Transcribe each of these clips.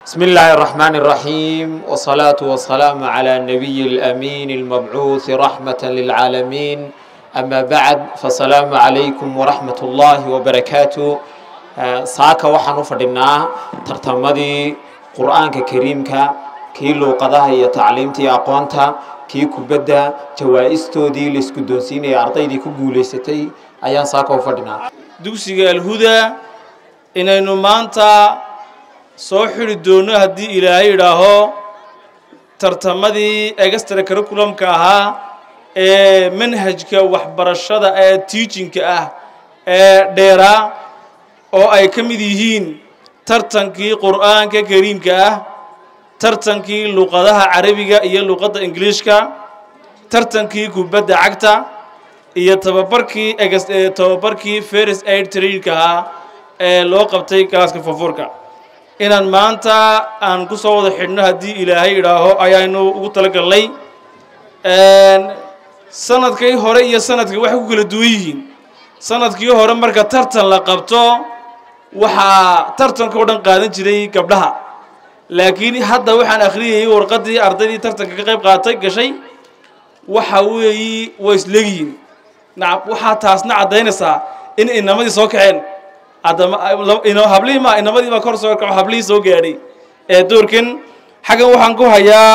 بسم الله الرحمن الرحيم والصلاة والسلام على النبي الأمين المبعوث رحمة للعالمين أما بعد فالسلام عليكم ورحمة الله وبركاته ساكا وحنو فدنا ترتمدي قرآن كريم كي لوقضاها هي تعليمتي أقوانتا كي كبدا جوائستو دي لسكدوسين يعرضي دي كبوليستي أيان ساكا وفدنا دوسيغا الهدى إنه مانتا soo xiri doono haddii ilaahay idhaaho tartamadii extra curriculum-ka ahaa ee manhajka waxbarashada ee teaching-ka ah ee dheeraa oo ay ka mid yihiin tartankii qur'aanka kariimka ah tartankii luqadaha carabiga iyo luqadda ingiriiska tartankii kubadda cagta iyo tababarkii first aid training-ka ah ee loo qabtay galaaska foorfoorka inaan maanta aan ku soo wada xidhno haddii ilaahay idhaaho ayaanu ugu talagalnay sanadkii hore iyo sanadkii waxay ku kala duwan yihiin sanadkii hore marka tartan la qabto waxaa tartanka oo dhan qaadan jiray gabdhaha laakiin hadda waxaan akhriyay warqadii ardaydii tartanka ka qayb qaatay gashay waxa weeyi way isleeyihiin waxaa taasna cadaynaysaa in inamadii soo kaceen hablihii inamadii baa kor soo kaco hablihii soo gaadhay doorkan xaggan waxaan ku hayaa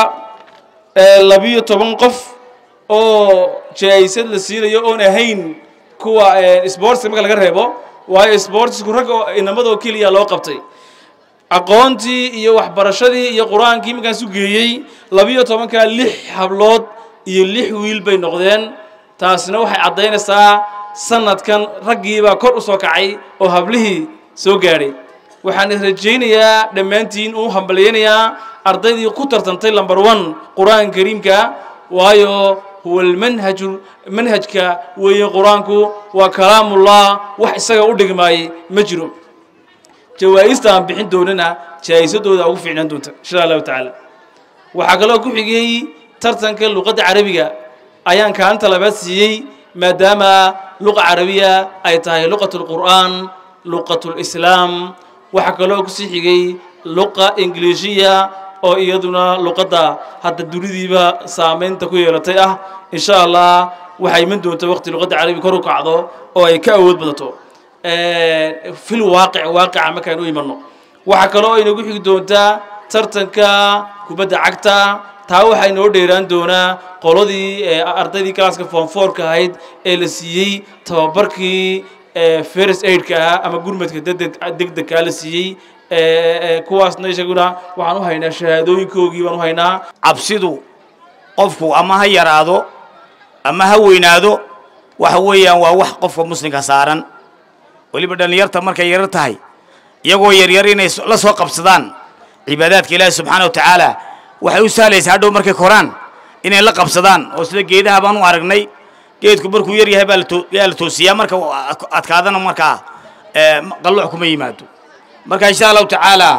12 qof oo jaayisad la siinayo oon ahayn kuwa sports marka laga reebo waayo sportsku rag oo inamadoo keliya loo qabtay aqoontii iyo waxbarashadii iyo quraankii markaan isu geeyey 12 ka 6 hablood iyo 6 wiil bay noqdeen taasina waxay cadaynaysaa sanadkan raggiiba kor u soo kacay oo hablihii soo gaadhay waxaan rajaynayaa dhammaantiin uu hambaleynayaa ardaydii ku tartantay number 1 quraan kariimka waayo huwa manhajka weeye quraanku waa kalaamullah wax isaga u dhigmaay ma jiro jawaa'ista aan bixin doonana jaayisadooda ugu fiicnaan doonta insha Allah taala waxa kale oo ku xigay tartanka luqadda carabiga ayaan kaanta labaad siiyay maadaama luqa carabiya ay tahay luqatul qur'aan luqatul islaam waxa kale oo ku sii xigay luqa ingiriisiya oo iyaduna luqadda hadda dunidiiba saameynta ku yeelatay ah insha Allah waxay iman doontaa waqti luqadda carabiga kor u kacdo oo ay ka awood badato fil waaqica markaan u imanno waxa kale oo inagu xigi doontaa tartanka kubadda cagta taa waxay noo dheeraan doonaa qoladii ardaydii galaaska form 4 ka ahayd ee la siiyey tababarkii first aid-ka ama gurmadka degdegka la siiyey kuwaasna isaguna waxaan u haynaa shahaadooyinkoogii baan u haynaa cabsidu qofku ama ha yaraado ama ha weynaado waxa weeyaan waa wax qofka muslimka saaran waliba dhalinyarta markay yarar tahay iyagoo yaryar inay la soo qabsadaan cibaadaadka ilaahay subxaanahu wa tacaala waxay u sahlaysaa hadhow markay koraan inay la qabsadaan oo sida geedaha baan u aragnay geedku markuu yar yahay baa la toosiyaa marka adkaadana markaa qalluuc kuma yimaado marka insha Allah taala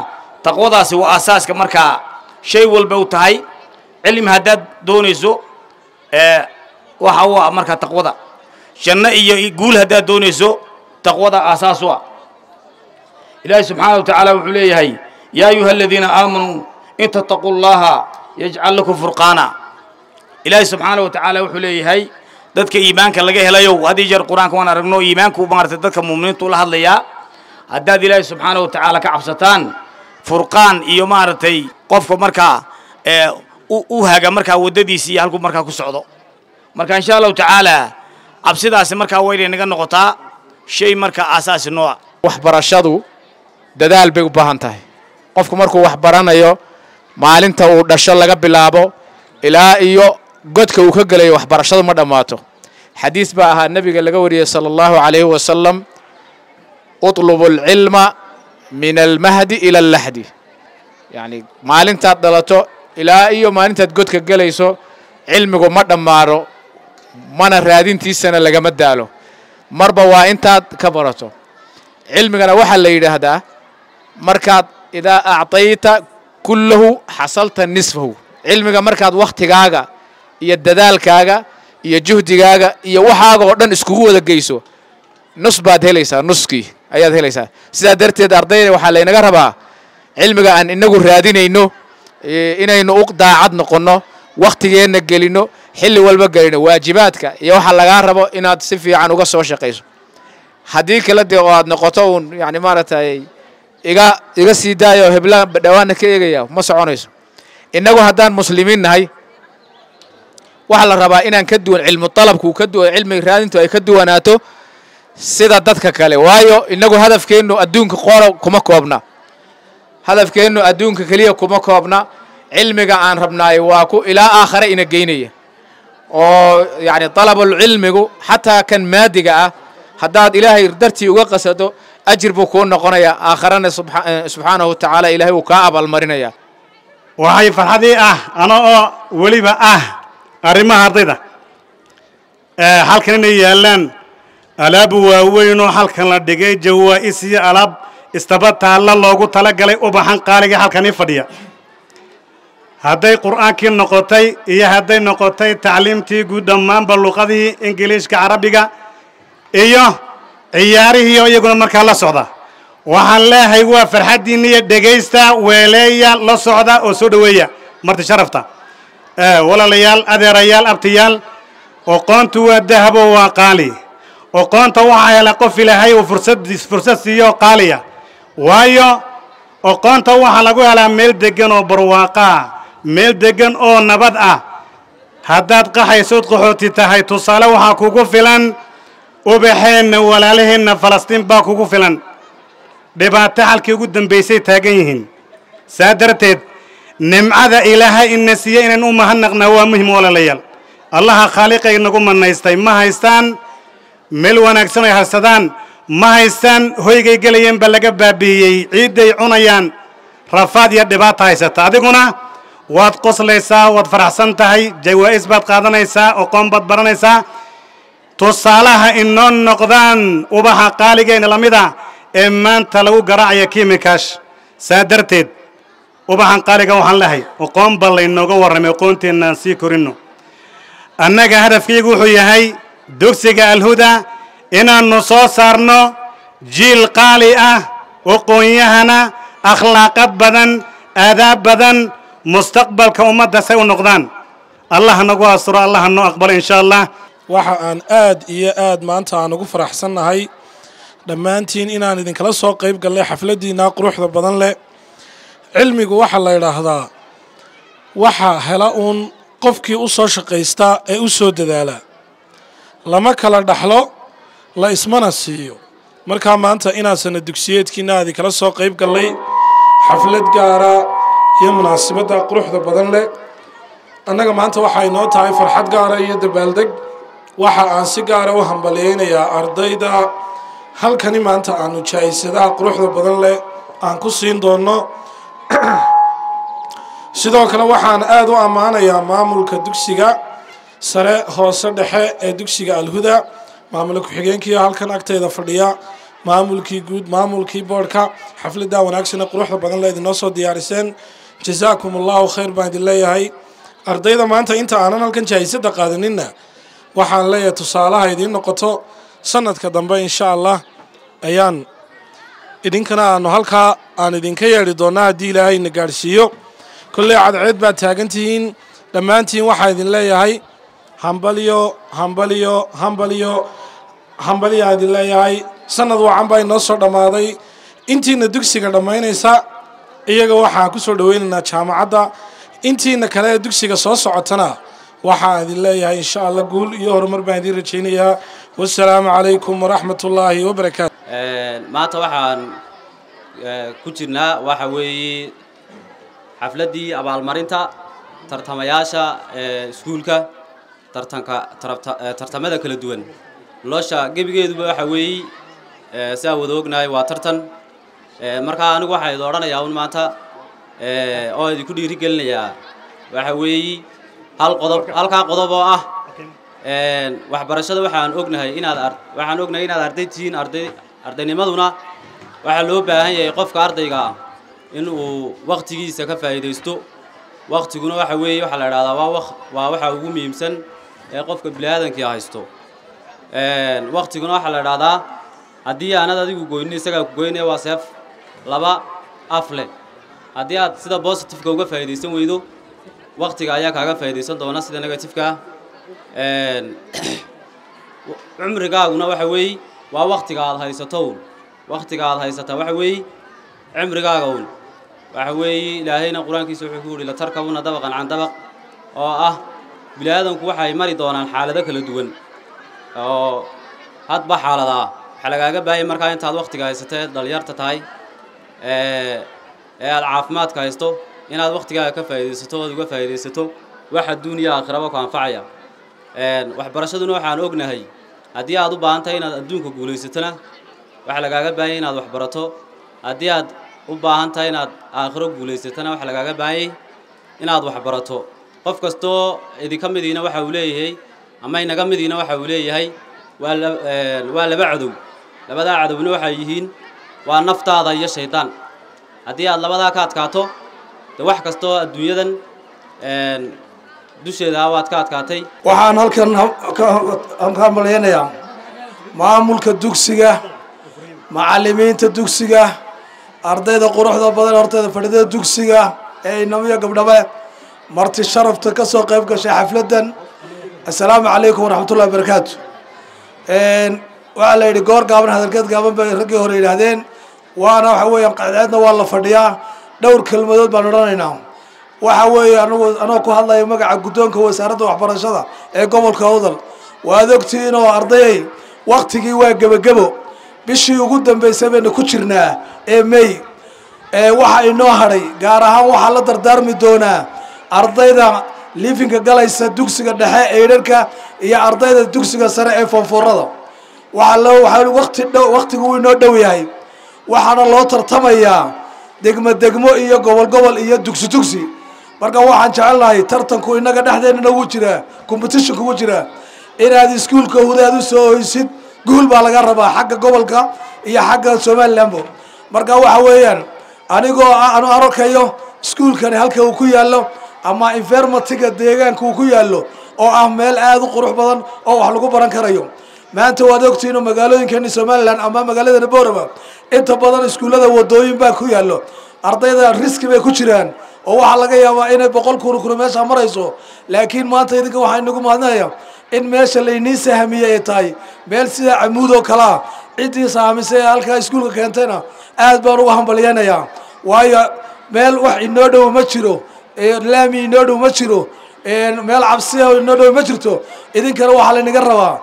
taqwadaasi waa asaaska marka shay walba u tahay cilmi haddaad doonayso waxa uu marka taqwada janno iyo guul haddaad doonayso taqwada asaas u ah ilaahay subxaanahu wa tacaala wuxuu leeyahay yaa ayuha alladhiina aamanuu in tattaquu allaha yajcal lakum furqaana ilaahay subxaanahu wa tacaala wuxuu leeyahay dadka iimaanka laga helayo hadii jeer quraanka waan aragno iimaanku maartay dadka muuminiintu la hadlaya haddaad ilaahay subxaanahu wa tacaala ka cabsataan furqaan iyo maartay qofka markaa u haga markaa wadadiisii halku markaa ku socdo marka insha Allah tacaala cabsidaasi markaa way naga noqotaa shay markaa asaasi nooc waxbarashadu dadaal bay u baahan tahay qofku markuu wax baranayo maalinta uu dhasho laga bilaabo ilaa iyo godka uu ka galayo waxbarashadu ma dhamaato xadiis baa ahaa nabiga laga wariyay sallallahu alayhi wa sallam utlubu al-ilma min al-mahdi ila al-lahdi yani maalinta dhalato ilaa iyo maalinta godka galayso cilmigu ma dhamaaro mana raadintiisana laga madaalo marba waa intaad ka barato cilmigana waxa la yiraahdaa markaad ida a'tayta kullahu hasalta nisfahu cilmiga markaad waqtigaaga iyo dadaalkaaga iyo juhdigaaga iyo waxaaga oo dhan isku wada geyso nus baad helaysaa nuski ayaad helaysaa sida darteed ardayda waxa la inaga rabaa cilmiga aan inagu raadinayno inaynu u daacad noqonno waqtigeena gelino xilli walba gelino waajibaadka iyo waxa laga rabo inaad si fiican uga soo shaqeyso haddii kala dee oo aad noqoto yani maaragtay iga sii daayo hebla dhawaana ka eegaya ma soconayso inagu haddaan muslimiin nahay waxa la rabaa inaan ka duwan cilmu talabku ka duwan cilmi raadintu ay ka duwanaato sida dadka kale waayo inagu hadafkeenu adduunka qoor kuma koobna hadafkeenu adduunka kaliya kuma koobna cilmiga aan rabnaay waa ku ilaa aakhire ina geynaya oo yani talabul cilmigu hatta kan maadiga ah haddaad ilaahay dartii uga qasado ajir buu kuu noqonaya aakhirana subxaanahu wa tacaala ilaahay uu kaa abaalmarinaya waxay farxadii ana oo weliba arrimaha ardayda halkan inay yaalaan alaab waaweyn oo halkan la dhigay jawaa'is iyo alaab istaba taalla loogu talagalay ubaxan qaaliga halkan fadhiya hadday qur'aankii noqotay iyo hadday noqotay tacliimtii guud dhammaanba luqadii ingiliishka carabiga iyo ciyaarihii iyaguna markaa la socda waxaan leeyahay waa farxadiinna iyo dhegaysta weeleeya la socda oo soo dhaweeya marti sharafta walaalayaal adeerayaal abtiyaal aqoontu waa dahabo waa qaali aqoonta waxaa hela qof ilaahay uu fursad siiyo qaaliya waayo aqoonta waxaa lagu helaa meel degan oo barwaaqa meel degan oo nabad haddaad qaxaysood qaxooti tahay tusaale waxaa kugu filan ubaxeenna walaalaheenna falastiin baa kugu filan dhibaato halkii ugu dambaysay taagan yihiin saa darteed nimcada ilaahay ina siiyey inaan u mahadnaqnaa waa muhim walaalayaal allaha khaaliqay nagu manaystay ma haystaan meel wanaagsan ay haysadaan ma haystaan hoygay gelayeen ba laga baabi'iyey ciiday cunayaan rafaad iyo dhibaato haysata adiguna waad qoslaysaa waad faraxsan tahay jawaa'is baad qaadanaysaa aqoon baad baranaysaa tusaalaha inoo noqdaan ubaxa qaaligeena la mid ee maanta lagu garaacaya kiimikaash saa darteed ubaxan qaaliga waxaan lehay aqoon baa laynooga warramay aqoonteenaan sii korinno annaga hadafkaygu wuxuu yahay dugsiga alhuda inaannu soo saarno jiil qaali aqoonyahana akhlaaqad badan aadaab badan mustaqbalka ummadda say u noqdaan allah nagu asro allah noo aqbalo insha allah waxa aan aad iyo aad maanta aan ugu faraxsannahay dhammaantiin inaan idinkala soo qayb gallay xafladdiinna quruxda badan leh cilmigu waxa la yidhaahdaa waxa hela uun qofkii u soo shaqaysta ee u soo dadaala lama kala dhaxlo la ismana siiyo markaa maanta inaan sana dugsiyeedkiina aad idinkala soo qayb gallay xaflad gaara iyo munaasabadda quruxda badan leh annaga maanta waxay noo tahay farxad gaara iyo dabaaldeg waxa aan si gaara u hambaliyeynayaa ardayda halkani maanta aanu jaa'isadaha quruxda badan leh aan ku siin doonno sidoo kale waxaan aad u ammaanayaa maamulka dugsiga sare hoose dhexe ee dugsiga alhuda maamulka ku-xigeenkii halkan agteeda fadhiya maamulkii guud maamulkii boodhka xafladda wanaagsan ee quruxda badan leh idinoo soo diyaariseen jazaakum allahu khayr baan idin leeyahay ardayda maanta inta aanan halkan jaa'isada qaadaninna waxaan leeyahay tusaalaha idiin noqoto sanadka dambe insha allah ayaan idinkana aanu halkaa aan idinka yeedhi doonnaa haddii ilaahay na gaadhsiiyo kolley cadceed baad taagantihiin dhammaantiin waxaa idin leeyahay hambalyo hambalyo hambalyo hambalyaa idin leeyahay sanad wacan baa inoo soo dhammaaday intiina dugsiga dhammaynaysa iyaga waxaan ku soo dhaweynaynaa jaamacadda intiina kale ee dugsiga soo socotana waxaan idin leeyahay insha allah guul iyo horumar baan idin rajaynayaa wassalaamu calaykum waraxmat ullaahi wabarakaatu maanta waxaan ku jirnaa waxa weeye xafladdii abaalmarinta tartamayaasha iskuulka tartamada kala duwan nolosha gebigeeduba waxa weeye si aan wada ognahay waa tartan markaa anigu waxaan idin odhanayaa un maanta oo idinku dhiirigelinayaa waxa weeye halkaa qodob oo waxbarashada waxaan ognahay inaad arday tihiin ardaynimaduna waxaa loo baahan yahay qofka ardayga in uu waqtigiisa ka faa'iideysto waqtiguna waxa weeye waxa la yiraahdaa waa waxa ugu muhiimsan ee qofka bini'aadamka haysto waqtiguna waxa la yiraahdaa haddii aanad adigu goynin isaga ku goynay waa seef laba afle haddii aad sida positive-ka uga faa'iidaysan weydo waqtiga ayaa kaaga faa'iidaysan doona sida negative-ka cumrigaaguna waxa weeye waa waqtiga aad haysato waqtiga aad haysataa waxa weeye cumrigaaga waxa weeye ilaahayna quraankiisa wuxuu ku yiri la tarkabuna dabaqan can dabaq oo ah bilaadanku waxay mari doonaan xaalado kala duwan oo hadba xaalada waxa lagaaga baahay markaa intaad waqtiga haysatay dhalinyarta tahay aad caafimaadka haysto inaad waqtigaaga ka faa'iidaysato oo uga faa'iidaysato waxa duuniya aakhiraba ku anfacaya waxbarashaduna waxaan ognahay haddii aad u baahan tahay inaad adduunka guulaysatana waxa lagaaga baahay inaad wax barato haddii aad u baahan tahay inaad aakhiro guulaysatana waxa lagaaga baahay inaad wax barato qof kasto idinka midiina waxa uu leeyahay ama inaga midiina waxa uu leeyahay waa laba cadow labada cadowna waxa yihiin waa naftaada iyo shaydaan haddii aad labadaa ka adkaato wax kasto adduunyadan dusheeda waad ka adkaatay waxaan halkan ka malaynayaa maamulka dugsiga macallimiinta dugsiga ardayda quruxda badan horteeda fadhida dugsiga ee inamiya gabdhabe marti sharafta ka soo qayb gashay xafladan assalaamu calaykum waraxmatullahi wabarakaatu waxa la yidhi goor gaaban hadalkeed gaaban bay raggii hore yidhaahdeen waana waxa weeyaan qacdeedna waa la fadhiyaa dhowr kelmadood baan odhanaynaa waxa weeye anoo ku hadlaya magaca guddoonka wasaaradda waxbarashada ee gobolka Awdal waad ogtihiin oo ardayay waqtigii waa gebagebo bishii ugu dambeysay baynu ku jirnaa ee May waxa inoo haray gaar ahaan waxa la dardaarmi doonaa ardayda liifinka galaysa dugsiga dhexe ee dharka iyo ardayda dugsiga sare ee foonfoorada waqtigu inoo dhow yahay waxaana loo tartamayaa degmo iyo gobol iyo dugsi marka waxaan jecelnahay tartanku inaga dhexdeena ugu jira competition ugu jira inaad iskuulka hudaad u soo hoysid guul baa laga rabaa xagga gobolka iyo xagga Somaliland marka waxa weeyaan anigoo aan arkayo iskuulkan halka uu ku yaalo ama informatiga deegaanka uu ku yaalo oo ah meel aad u qurux badan oo wax lagu baran karayo maanta waad ogtiin magaalooyinkan Somaliland ama magaalada Boorama inta badan iskuulada wadooyin baa ku yaalo ardayda riski bay ku jiraan oo waxa laga yaabaa inay 100 kun meesha marayso laakiin maanta idinka waxa inagu maadnaya in meesha leeyni sahmiyay tahay meel sida amuud oo kala cidii saamisay halka iskuulka keentayna aad baan ugu hambalyeynaya waayo meel wax inoo dhow ma jiro laami inoo dhow ma jiro meel cabsi inoo dhow ma jirto idinkana waxa la inaga rabaa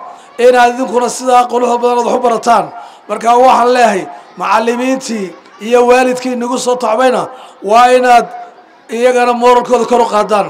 inaad idinkuna sida qoluha badan wax u barataan marka waxaan leeyahay macallimiintii iyo waalidkii nagu soo tacbayna waa inaad iyagana moralkooda kor u qaadaan